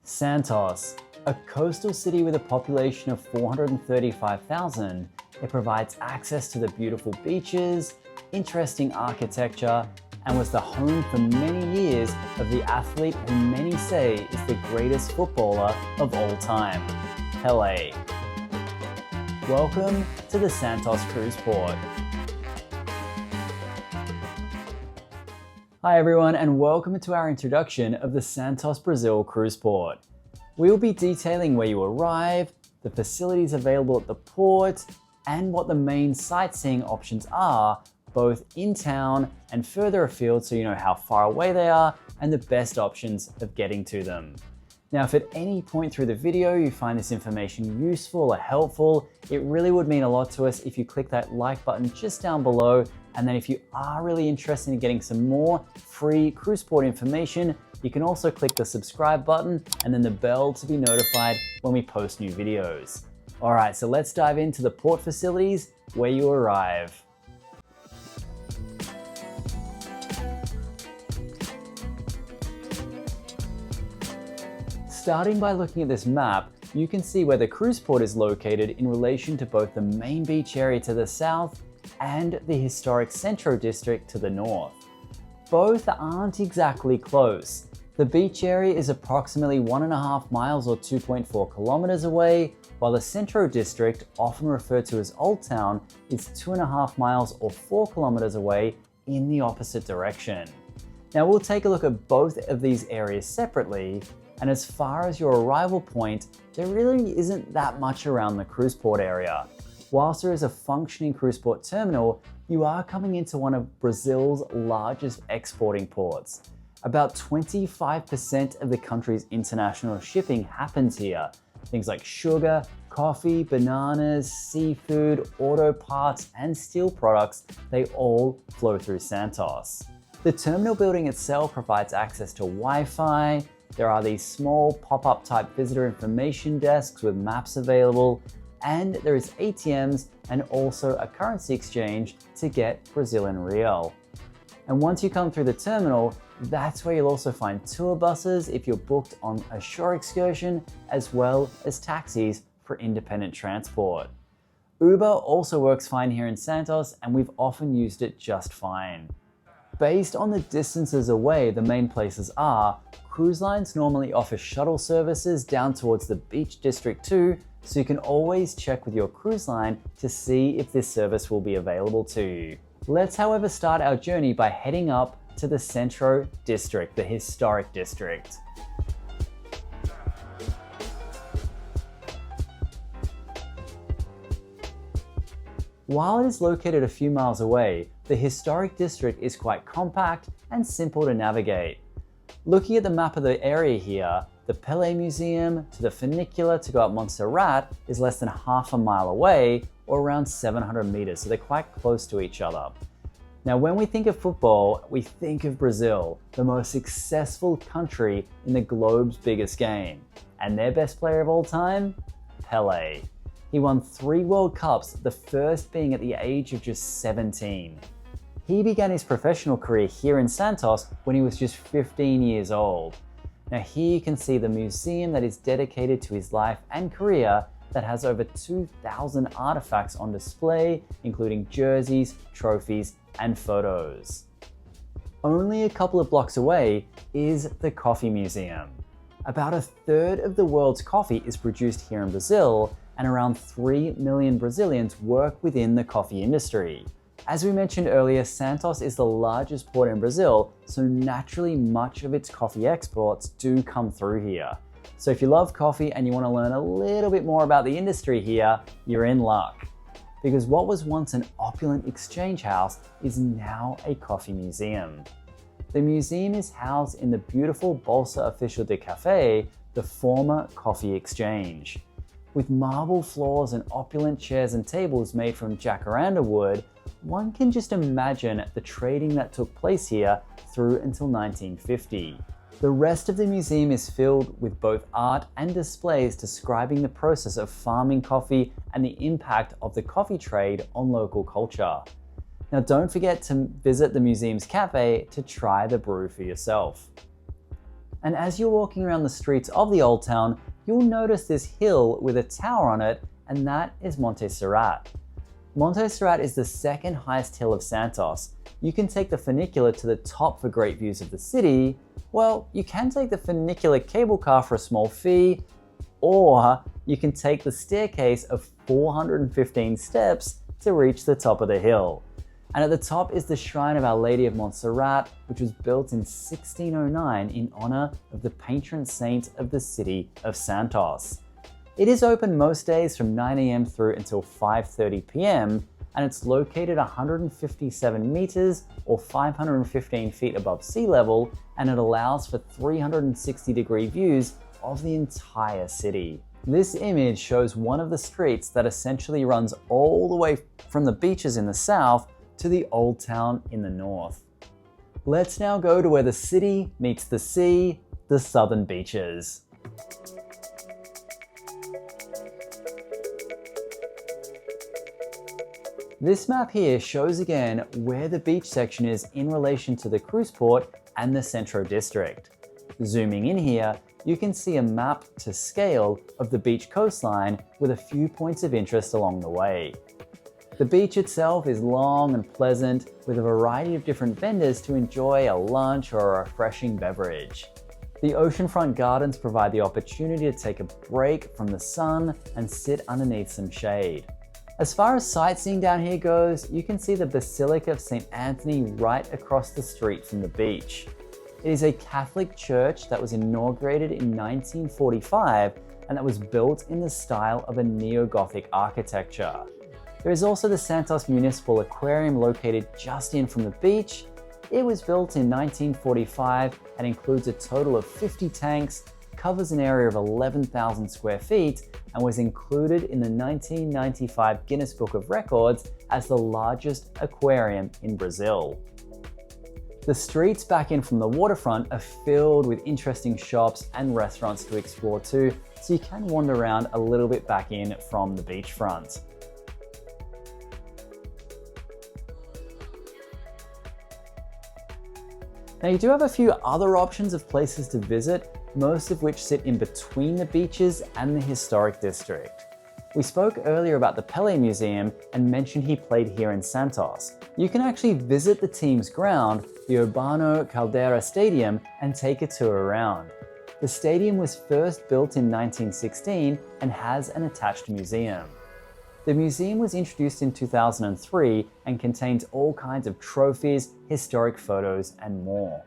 Santos, a coastal city with a population of 435,000, it provides access to the beautiful beaches, interesting architecture, and was the home for many years of the athlete who many say is the greatest footballer of all time, Pelé. Welcome to the Santos cruise port. Hi everyone, and welcome to our introduction of the Santos, Brazil cruise port. We will be detailing where you arrive, the facilities available at the port, and what the main sightseeing options are, both in town and further afield, so you know how far away they are and the best options of getting to them. Now, if at any point through the video you find this information useful or helpful, it really would mean a lot to us if you click that like button just down below. And then if you are really interested in getting some more free cruise port information, you can also click the subscribe button and then the bell to be notified when we post new videos. All right, so let's dive into the port facilities where you arrive. Starting by looking at this map, you can see where the cruise port is located in relation to both the main beach area to the south and the historic Centro District to the north. Both aren't exactly close. The beach area is approximately 1.5 miles or 2.4 kilometers away, while the Centro District, often referred to as Old Town, is 2.5 miles or 4 kilometers away in the opposite direction. Now we'll take a look at both of these areas separately. And as far as your arrival point, there really isn't that much around the cruise port area. Whilst there is a functioning cruise port terminal, you are coming into one of Brazil's largest exporting ports. About 25% of the country's international shipping happens here. Things like sugar, coffee, bananas, seafood, auto parts, and steel products, they all flow through Santos. The terminal building itself provides access to Wi-Fi. There are these small pop-up type visitor information desks with maps available, and there is ATMs and also a currency exchange to get Brazilian real. And once you come through the terminal, that's where you'll also find tour buses if you're booked on a shore excursion, as well as taxis for independent transport. Uber also works fine here in Santos, and we've often used it just fine. Based on the distances away the main places are, cruise lines normally offer shuttle services down towards the beach district too, so you can always check with your cruise line to see if this service will be available to you. Let's however start our journey by heading up to the Centro District, the historic district. While it is located a few miles away, the historic district is quite compact and simple to navigate. Looking at the map of the area here, the Pelé Museum to the funicular to go up Montserrat is less than half a mile away, or around 700 meters, so they're quite close to each other. Now, when we think of football, we think of Brazil, the most successful country in the globe's biggest game. And their best player of all time? Pelé. He won 3 World Cups, the first being at the age of just 17. He began his professional career here in Santos when he was just 15 years old. Now here you can see the museum that is dedicated to his life and career that has over 2,000 artifacts on display, including jerseys, trophies, and photos. Only a couple of blocks away is the Coffee Museum. About a third of the world's coffee is produced here in Brazil, and around 3 million Brazilians work within the coffee industry. As we mentioned earlier, Santos is the largest port in Brazil, so naturally much of its coffee exports do come through here. So if you love coffee and you want to learn a little bit more about the industry here, you're in luck. Because what was once an opulent exchange house is now a coffee museum. The museum is housed in the beautiful Bolsa Oficial de Café, the former coffee exchange. With marble floors and opulent chairs and tables made from jacaranda wood, one can just imagine the trading that took place here through until 1950. The rest of the museum is filled with both art and displays describing the process of farming coffee and the impact of the coffee trade on local culture. Now don't forget to visit the museum's cafe to try the brew for yourself. And as you're walking around the streets of the Old Town, you'll notice this hill with a tower on it, and that is Monte Serrat. Monte Serrat is the second highest hill of Santos. You can take the funicular to the top for great views of the city. Well, you can take the funicular cable car for a small fee, or you can take the staircase of 415 steps to reach the top of the hill. And at the top is the shrine of Our Lady of Montserrat, which was built in 1609 in honor of the patron saint of the city of Santos. It is open most days from 9 a.m. through until 5:30 p.m., and it's located 157 meters or 515 feet above sea level, and it allows for 360-degree views of the entire city. This image shows one of the streets that essentially runs all the way from the beaches in the south to the Old Town in the north. Let's now go to where the city meets the sea, the southern beaches. This map here shows again where the beach section is in relation to the cruise port and the Centro District. Zooming in here, you can see a map to scale of the beach coastline with a few points of interest along the way. The beach itself is long and pleasant with a variety of different vendors to enjoy a lunch or a refreshing beverage. The oceanfront gardens provide the opportunity to take a break from the sun and sit underneath some shade. As far as sightseeing down here goes, you can see the Basilica of St. Anthony right across the street from the beach. It is a Catholic church that was inaugurated in 1945 and that was built in the style of a neo-Gothic architecture. There is also the Santos Municipal Aquarium located just in from the beach. It was built in 1945 and includes a total of 50 tanks, covers an area of 11,000 square feet, and was included in the 1995 Guinness Book of Records as the largest aquarium in Brazil. The streets back in from the waterfront are filled with interesting shops and restaurants to explore too, so you can wander around a little bit back in from the beachfront. Now you do have a few other options of places to visit, most of which sit in between the beaches and the historic district. We spoke earlier about the Pelé Museum and mentioned he played here in Santos. You can actually visit the team's ground, the Urbano Caldeira Stadium, and take a tour around. The stadium was first built in 1916 and has an attached museum. The museum was introduced in 2003 and contains all kinds of trophies, historic photos, and more.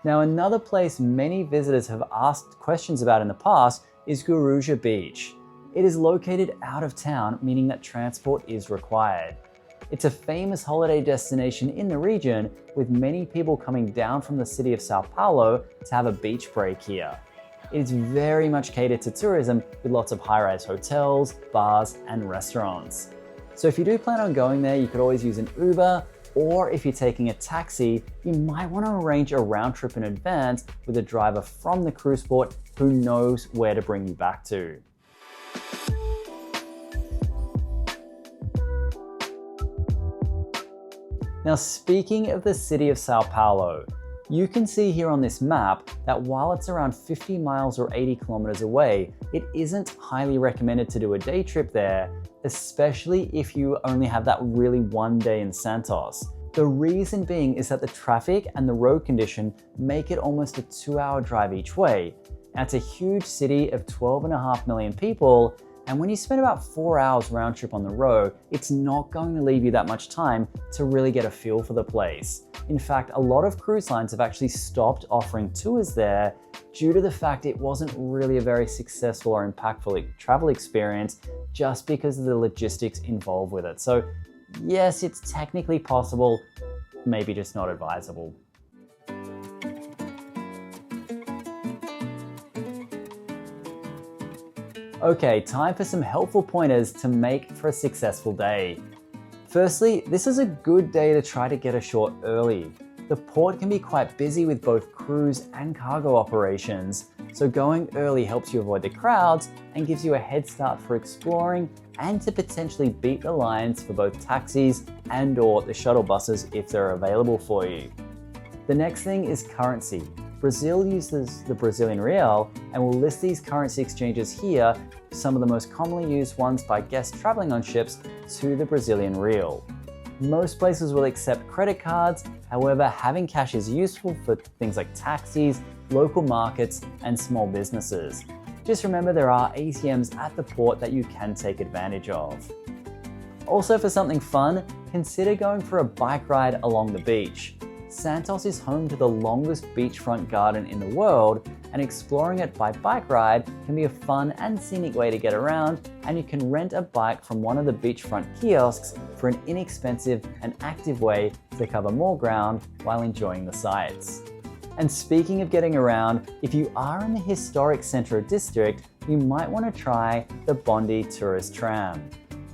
Now, another place many visitors have asked questions about in the past is Guarujá Beach. It is located out of town, meaning that transport is required. It's a famous holiday destination in the region, with many people coming down from the city of Sao Paulo to have a beach break here. It is very much catered to tourism with lots of high-rise hotels, bars, and restaurants. So if you do plan on going there, you could always use an Uber, or if you're taking a taxi, you might want to arrange a round trip in advance with a driver from the cruise port who knows where to bring you back to. Now, speaking of the city of Sao Paulo, you can see here on this map that while it's around 50 miles or 80 kilometers away, it isn't highly recommended to do a day trip there, especially if you only have that really one day in Santos. The reason being is that the traffic and the road condition make it almost a 2-hour drive each way. Now, it's a huge city of 12.5 million people, and when you spend about 4 hours round trip on the road, it's not going to leave you that much time to really get a feel for the place. In fact, a lot of cruise lines have actually stopped offering tours there due to the fact it wasn't really a very successful or impactful travel experience just because of the logistics involved with it. So yes, it's technically possible, maybe just not advisable. Okay, time for some helpful pointers to make for a successful day. Firstly, this is a good day to try to get ashore early. The port can be quite busy with both cruise and cargo operations, so going early helps you avoid the crowds and gives you a head start for exploring and to potentially beat the lines for both taxis and/or the shuttle buses if they're available for you. The next thing is currency. Brazil uses the Brazilian real, and we'll list these currency exchanges here, some of the most commonly used ones by guests traveling on ships to the Brazilian real. Most places will accept credit cards, however, having cash is useful for things like taxis, local markets, and small businesses. Just remember there are ATMs at the port that you can take advantage of. Also, for something fun, consider going for a bike ride along the beach. Santos is home to the longest beachfront garden in the world, and exploring it by bike ride can be a fun and scenic way to get around, and you can rent a bike from one of the beachfront kiosks for an inexpensive and active way to cover more ground while enjoying the sights. And speaking of getting around, if you are in the historic Centro District, you might want to try the Bondi tourist tram.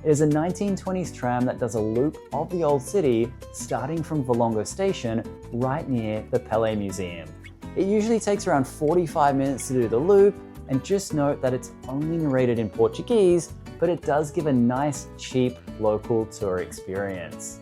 It is a 1920s tram that does a loop of the old city, starting from Valongo Station right near the Pelé Museum. It usually takes around 45 minutes to do the loop, and just note that it's only narrated in Portuguese, but it does give a nice, cheap, local tour experience.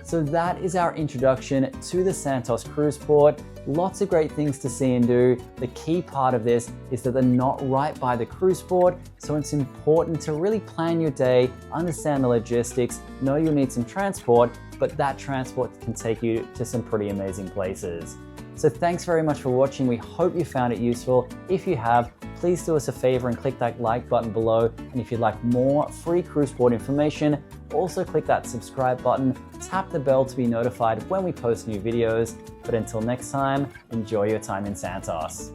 So that is our introduction to the Santos cruise port. Lots of great things to see and do. The key part of this is that they're not right by the cruise port, so it's important to really plan your day, understand the logistics, know you'll need some transport, but that transport can take you to some pretty amazing places. So thanks very much for watching. We hope you found it useful. If you have, please do us a favor and click that like button below. And if you'd like more free cruise port information, also click that subscribe button, tap the bell to be notified when we post new videos. But until next time, enjoy your time in Santos.